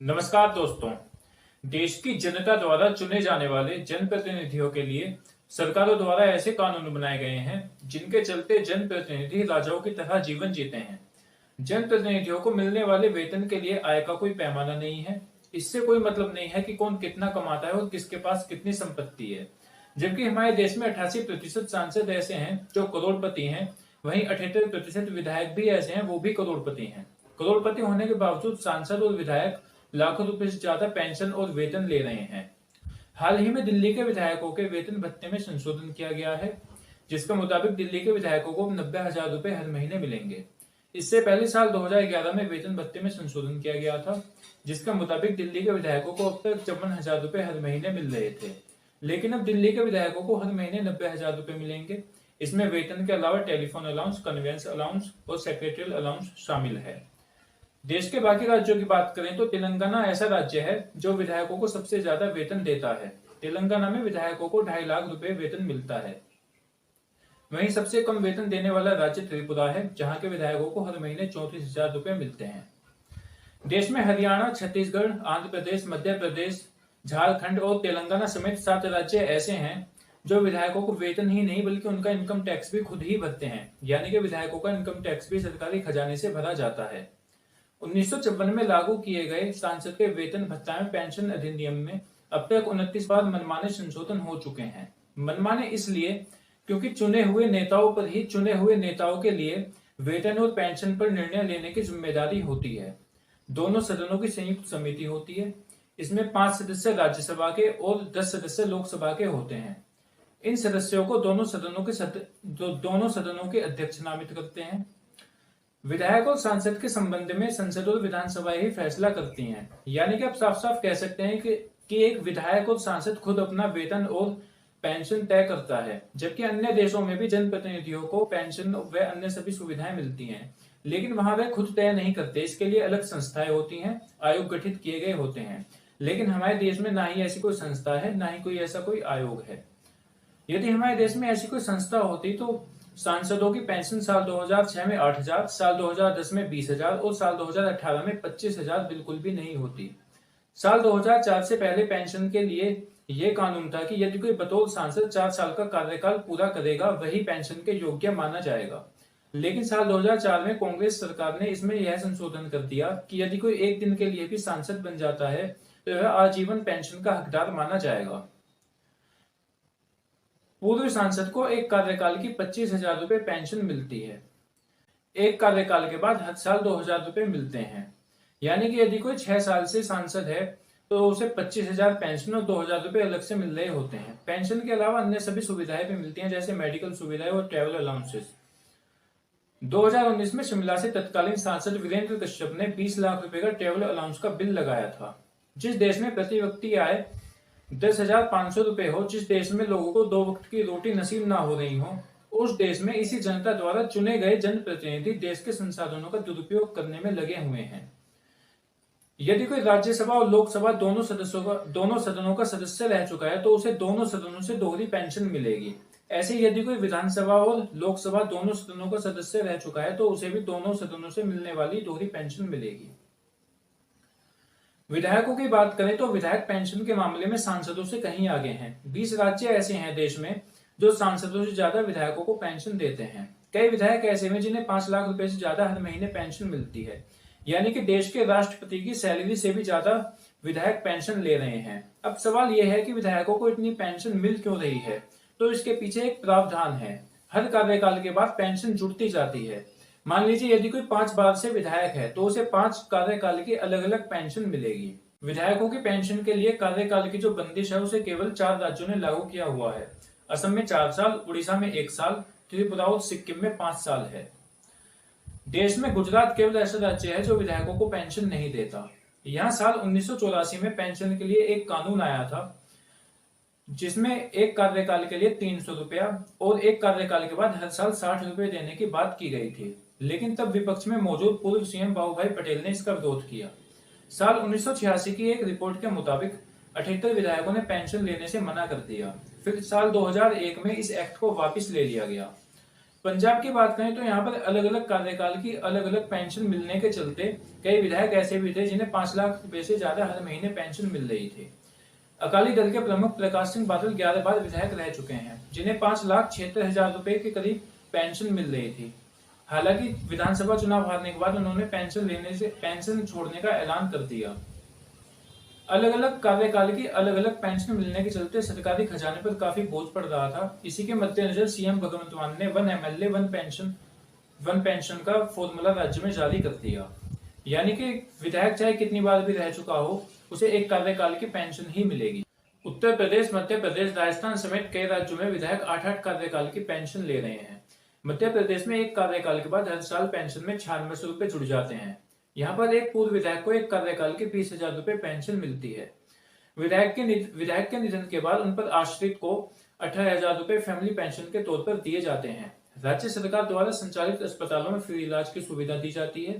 नमस्कार दोस्तों। देश की जनता द्वारा चुने जाने वाले जनप्रतिनिधियों के लिए सरकारों द्वारा ऐसे कानून बनाए गए हैं जिनके चलते जनप्रतिनिधि राजाओं की तरह जीवन जीते हैं। जनप्रतिनिधियों को मिलने वाले वेतन के लिए आय का कोई पैमाना नहीं है। इससे कोई मतलब नहीं है कि कौन कितना कमाता है और किसके पास कितनी संपत्ति है। जबकि हमारे देश में 88% सांसद ऐसे हैं जो करोड़पति हैं, वहीं 78% विधायक भी ऐसे हैं, वो भी करोड़पति हैं। करोड़पति होने के बावजूद सांसद और विधायक लाखों रुपए से ज्यादा पेंशन और वेतन ले रहे हैं। हाल ही में दिल्ली के विधायकों के वेतन भत्ते में संशोधन किया गया है, जिसके मुताबिक दिल्ली के विधायकों को 90,000 रुपए हर महीने मिलेंगे। इससे पहले साल 2011 में वेतन भत्ते में संशोधन किया गया था, जिसके मुताबिक दिल्ली के विधायकों को अब तक 54,000 रुपए हर महीने मिल रहे थे। लेकिन अब दिल्ली के विधायकों को हर महीने 90,000 रुपए मिलेंगे। इसमें वेतन के अलावा टेलीफोन अलाउंस, कन्वेंस अलाउंस और सेक्रेटरियल अलाउंस शामिल है। देश के बाकी राज्यों की बात करें तो तेलंगाना ऐसा राज्य है जो विधायकों को सबसे ज्यादा वेतन देता है। तेलंगाना में विधायकों को 2.5 लाख रुपए वेतन मिलता है। वहीं सबसे कम वेतन देने वाला राज्य त्रिपुरा है, जहां के विधायकों को हर महीने 34,000 रुपए मिलते हैं। देश में हरियाणा, छत्तीसगढ़, आंध्र प्रदेश, मध्य प्रदेश, झारखंड और तेलंगाना समेत 7 राज्य ऐसे हैं जो विधायकों को वेतन ही नहीं बल्कि उनका इनकम टैक्स भी खुद ही भरते हैं। यानी कि विधायकों का इनकम टैक्स भी सरकारी खजाने से भरा जाता है। 1956 में लागू किए गए सांसद के वेतन भत्ता में पेंशन अधिनियम में अब तक 29 बार मनमाने संशोधन हो चुके हैं। मनमाने इसलिए क्योंकि चुने हुए नेताओं पर ही चुने हुए नेताओं के लिए वेतन और पेंशन पर निर्णय लेने की जिम्मेदारी होती है। दोनों सदनों की संयुक्त समिति होती है। इसमें 5 सदस्य राज्यसभा के और 10 सदस्य लोकसभा के होते हैं। इन सदस्यों को दोनों सदनों के अध्यक्ष नामित करते हैं। विधायक और सांसद के संबंध में संसद और विधानसभाएं ही फैसला करती हैं। यानी कि आप साफ साफ कह सकते हैं कि एक विधायक और सांसद खुद अपना वेतन और पेंशन तय करता है, जबकि अन्य देशों में भी जनप्रतिनिधियों को पेंशन व अन्य सभी सुविधाएं मिलती हैं, लेकिन वहां वे खुद तय नहीं करते। इसके लिए अलग संस्थाएं होती हैं, आयोग गठित किए गए होते हैं। लेकिन हमारे देश में ना ही ऐसी कोई संस्था है, ना ही कोई ऐसा कोई आयोग है। यदि हमारे देश में ऐसी कोई संस्था होती तो सांसदों की पेंशन साल 2006 में 8,000, साल 2010 में 20,000 और साल 2018 में 25,000 बिल्कुल भी नहीं होती। साल 2004 से पहले पेंशन के लिए यह कानून था कि यदि कोई बतौर सांसद 4 साल का कार्यकाल पूरा करेगा वही पेंशन के योग्य माना जाएगा। लेकिन साल 2004 में कांग्रेस सरकार ने इसमें यह संशोधन कर दिया कि यदि कोई एक दिन के लिए भी सांसद बन जाता है तो वह आजीवन पेंशन का हकदार माना जाएगा। पूर्व सांसद को एक कार्यकाल की 25,000 रुपए पेंशन मिलती है। एक कार्यकाल के बाद हर साल 2,000 रुपए मिलते हैं। यानी कि यदि कोई 6 साल से सांसद है तो उसे 25,000 पेंशन और 2,000 रुपए अलग से मिल रहे होते हैं। पेंशन के अलावा अन्य सभी सुविधाएं भी मिलती हैं, जैसे मेडिकल सुविधाएं और ट्रैवल अलाउंसेस। 2019 में शिमला से तत्कालीन सांसद वीरेंद्र कश्यप ने 20 लाख रुपए का ट्रैवल अलाउंस का बिल लगाया था। जिस देश में प्रति व्यक्ति आय 10,500 रुपए हो, जिस देश में लोगों को 2 वक्त की रोटी नसीब ना हो रही हो, उस देश में इसी जनता द्वारा चुने गए जनप्रतिनिधि देश के संसाधनों का दुरुपयोग करने में लगे हुए हैं। यदि कोई राज्यसभा और लोकसभा दोनों सदनों का सदस्य रह चुका है तो उसे दोनों सदनों से दोहरी पेंशन मिलेगी। ऐसे यदि कोई विधानसभा और लोकसभा दोनों सदनों का सदस्य रह चुका है तो उसे भी दोनों सदनों से मिलने वाली दोहरी पेंशन मिलेगी। विधायकों की बात करें तो विधायक पेंशन के मामले में सांसदों से कहीं आगे हैं। 20 राज्य ऐसे हैं देश में जो सांसदों से ज्यादा विधायकों को पेंशन देते हैं। कई विधायक ऐसे हैं जिन्हें 5 लाख रुपए से ज्यादा हर महीने पेंशन मिलती है। यानी कि देश के राष्ट्रपति की सैलरी से भी ज्यादा विधायक पेंशन ले रहे हैं। अब सवाल यह है कि विधायकों को इतनी पेंशन मिल क्यों रही है? तो इसके पीछे एक प्रावधान है। हर कार्यकाल के बाद पेंशन जुड़ती जाती है। मान लीजिए यदि कोई 5 बार से विधायक है तो उसे 5 कार्यकाल की अलग अलग पेंशन मिलेगी। विधायकों की पेंशन के लिए कार्यकाल की जो बंदिश है उसे केवल 4 राज्यों ने लागू किया हुआ है। असम में 4 साल, उड़ीसा में 1 साल, त्रिपुरा और सिक्किम में 5 साल है। देश में गुजरात केवल ऐसा राज्य है जो विधायकों को पेंशन नहीं देता। यहाँ साल 1984 में पेंशन के लिए एक कानून आया था, जिसमें एक कार्यकाल के लिए 300 रुपया और एक कार्यकाल के बाद हर साल 60 रुपए देने की बात की गई थी। लेकिन तब विपक्ष में मौजूद पूर्व सीएम बाबूभाई पटेल ने इसका विरोध किया। साल 1986 की एक रिपोर्ट के मुताबिक 78 विधायकों ने पेंशन लेने से मना कर दिया। फिर साल 2001 में इस एक्ट को वापस ले लिया गया। पंजाब की बात करें तो यहाँ पर अलग अलग कार्यकाल की अलग अलग पेंशन मिलने के चलते कई विधायक ऐसे भी थे जिन्हें 5 लाख रुपए से ज्यादा हर महीने पेंशन मिल रही थी। अकाली दल के प्रमुख प्रकाश सिंह बादल 11 बार विधायक रह चुके हैं, जिन्हें 5,76,000 रुपए के करीब पेंशन मिल रही थी। हालांकि विधानसभा चुनाव हारने के बाद उन्होंने पेंशन छोड़ने का ऐलान कर दिया। अलग अलग कार्यकाल की अलग अलग पेंशन मिलने के चलते सरकारी खजाने पर काफी बोझ पड़ रहा था। इसी के मद्देनजर सीएम भगवंत मान ने 1 एमएलए 1 पेंशन का फॉर्मूला राज्य में जारी कर दिया। यानी कि विधायक चाहे कितनी बार भी रह चुका हो, उसे एक कार्यकाल की पेंशन ही मिलेगी। उत्तर प्रदेश, मध्य प्रदेश, राजस्थान समेत कई राज्यों में विधायक 8-8 कार्यकाल की पेंशन ले रहे हैं। मध्य प्रदेश में एक कार्यकाल के बाद हर साल पेंशन में 9600 रुपए जुड़ जाते हैं। यहाँ पर एक पूर्व विधायक को एक कार्यकाल के 20,000 रुपए पेंशन मिलती है। विधायक के निधन के बाद उन पर आश्रित को 18,000 रुपए फैमिली पेंशन के तौर पर दिए जाते हैं। राज्य सरकार द्वारा संचालित अस्पतालों में फ्री इलाज की सुविधा दी जाती है।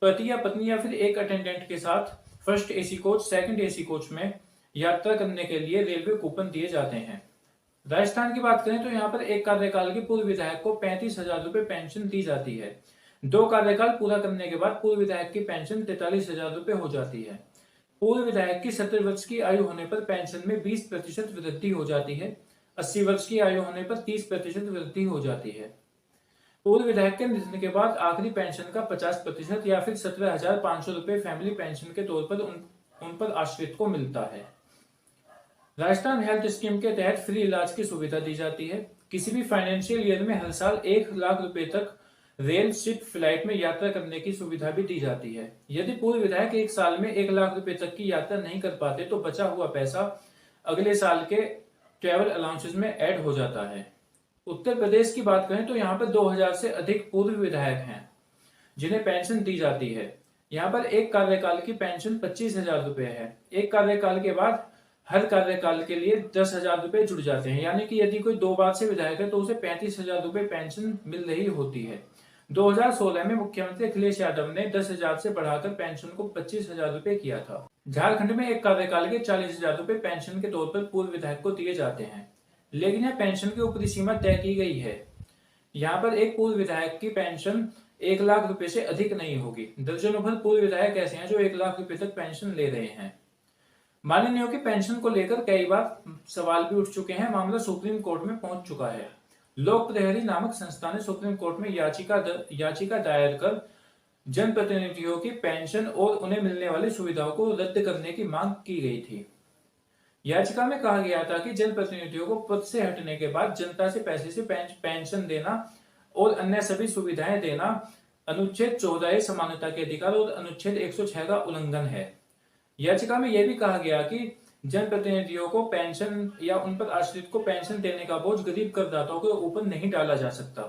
पति या पत्नी या फिर एक अटेंडेंट के साथ first AC coach, second AC coach में यात्रा करने के लिए रेलवे कूपन दिए जाते हैं। राजस्थान की बात करें तो यहाँ पर एक कार्यकाल के पूर्व विधायक को 35,000 रुपए पेंशन दी जाती है। 2 कार्यकाल पूरा करने के बाद पूर्व विधायक की पेंशन 43,000 रुपए हो जाती है। पूर्व विधायक की 70 वर्ष की आयु होने पर पेंशन में 20% वृद्धि हो जाती है। 80 वर्ष की आयु होने पर 30% वृद्धि हो जाती है। पूर्व विधायक के निधन के बाद आखिरी पेंशन का 50% या फिर 17,500 रुपए फैमिली पेंशन के तौर पर उन पर आश्रित को मिलता है। राजस्थान हेल्थ स्कीम के तहत फ्री इलाज की सुविधा दी जाती है। किसी भी फाइनेंशियल ईयर में हर साल 1 लाख रुपए तक रेल, शिप, फ्लाइट में यात्रा करने की सुविधा भी दी जाती है। यदि पूर्व विधायक एक साल में 1 लाख रुपए तक की यात्रा नहीं कर पाते तो बचा हुआ पैसा अगले साल के ट्रैवल अलाउंसेस में ऐड हो जाता है। उत्तर प्रदेश की बात करें तो यहाँ पर 2000 से अधिक पूर्व विधायक हैं जिन्हें पेंशन दी जाती है। यहाँ पर एक कार्यकाल की पेंशन 25,000 रुपए है। एक कार्यकाल के बाद हर कार्यकाल के लिए 10,000 रुपए जुड़ जाते हैं। यानी कि यदि कोई 2 बार से विधायक है तो उसे 35,000 रुपए पेंशन मिल रही होती है। 2016 में मुख्यमंत्री अखिलेश यादव ने 10,000 से बढ़ाकर पेंशन को 25,000 रुपए किया था। झारखंड में एक कार्यकाल के 40,000 रुपए पेंशन के तौर पर पूर्व विधायक को दिए जाते हैं, लेकिन यह पेंशन की ऊपरी सीमा तय की गई है। यहाँ पर एक पूर्व विधायक की पेंशन 1 लाख रुपए से अधिक नहीं होगी। दर्जनों भर पूर्व विधायक ऐसे हैं जो 1 लाख रुपए तक पेंशन ले रहे हैं। माननीयों की पेंशन को लेकर कई बार सवाल भी उठ चुके हैं। मामला सुप्रीम कोर्ट में पहुंच चुका है। लोक प्रहरी नामक संस्था ने सुप्रीम कोर्ट में याचिका दायर कर जनप्रतिनिधियों की पेंशन और उन्हें मिलने वाली सुविधाओं को रद्द करने की मांग की गई थी। याचिका में कहा गया था कि जनप्रतिनिधियों को पद से हटने के बाद जनता से पैसे से पेंशन देना और अन्य सभी सुविधाएं देना अनुच्छेद 14 समानता के अधिकार और अनुच्छेद 106 का उल्लंघन है। याचिका में यह भी कहा गया कि जनप्रतिनिधियों को पेंशन या उन पर आश्रित को पेंशन देने का बोझ गरीब करदाताओं के ऊपर नहीं डाला जा सकता।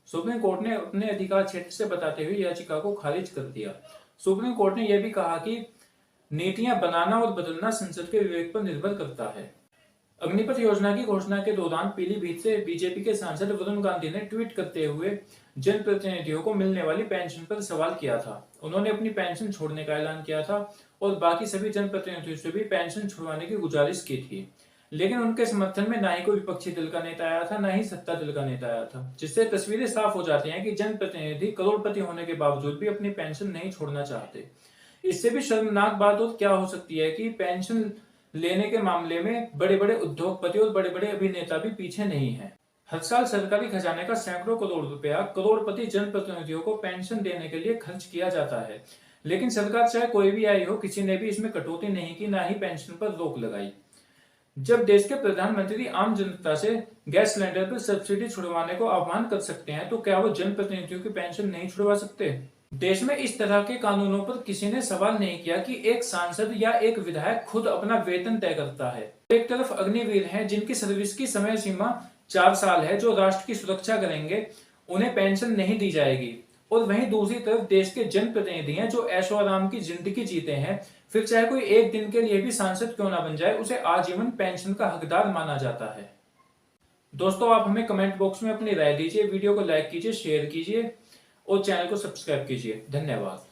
सुप्रीम कोर्ट ने अपने अधिकार क्षेत्र से बताते हुए याचिका को खारिज कर दिया। सुप्रीम कोर्ट ने यह भी कहा कि नीतियां बनाना और बदलना संसद के विवेक पर निर्भर करता है। अग्निपथ योजना की घोषणा के दौरान पीलीभीत से बीजेपी के सांसद वरुण गांधी ने ट्वीट करते हुए जनप्रतिनिधियों को मिलने वाली पेंशन पर सवाल किया था। उन्होंने अपनी पेंशन छोड़ने का ऐलान किया था और बाकी सभी जनप्रतिनिधियों से भी पेंशन छुड़वाने की गुजारिश की थी, लेकिन उनके समर्थन में ना ही कोई विपक्षी दल का नेता आया था, ना ही सत्ता दल का नेता आया था, जिससे तस्वीरें साफ हो जाती हैं कि जनप्रतिनिधि करोड़पति होने के बावजूद भी अपनी पेंशन नहीं छोड़ना चाहते। इससे भी शर्मनाक बात और क्या हो सकती है कि पेंशन लेने के मामले में बड़े बड़े उद्योगपति और बड़े बड़े अभिनेता भी पीछे नहीं है। हर साल सरकारी खजाने का सैकड़ों करोड़ रुपया करोड़पति जनप्रतिनिधियों को पेंशन देने के लिए खर्च किया जाता है, लेकिन सरकार चाहे कोई भी आई हो, किसी ने भी इसमें कटौती नहीं की, ना ही पेंशन पर रोक लगाई। जब देश के प्रधानमंत्री आम जनता से गैस सिलेंडर पर सब्सिडी छुड़वाने को आह्वान कर सकते हैं, तो क्या वो जनप्रतिनिधियों की पेंशन नहीं छुड़वा सकते? देश में इस तरह के कानूनों पर किसी ने सवाल नहीं किया कि एक सांसद या एक विधायक खुद अपना वेतन तय करता है। एक तरफ अग्निवीर हैं जिनकी सर्विस की समय सीमा 4 साल है, जो राष्ट्र की सुरक्षा करेंगे, उन्हें पेंशन नहीं दी जाएगी, और वहीं दूसरी तरफ देश के जनप्रतिनिधि हैं जो ऐशो आराम की जिंदगी जीते हैं। फिर चाहे कोई एक दिन के लिए भी सांसद क्यों ना बन जाए, उसे आजीवन पेंशन का हकदार माना जाता है। दोस्तों, आप हमें कमेंट बॉक्स में अपनी राय दीजिए, वीडियो को लाइक कीजिए, शेयर कीजिए और चैनल को सब्सक्राइब कीजिए। धन्यवाद।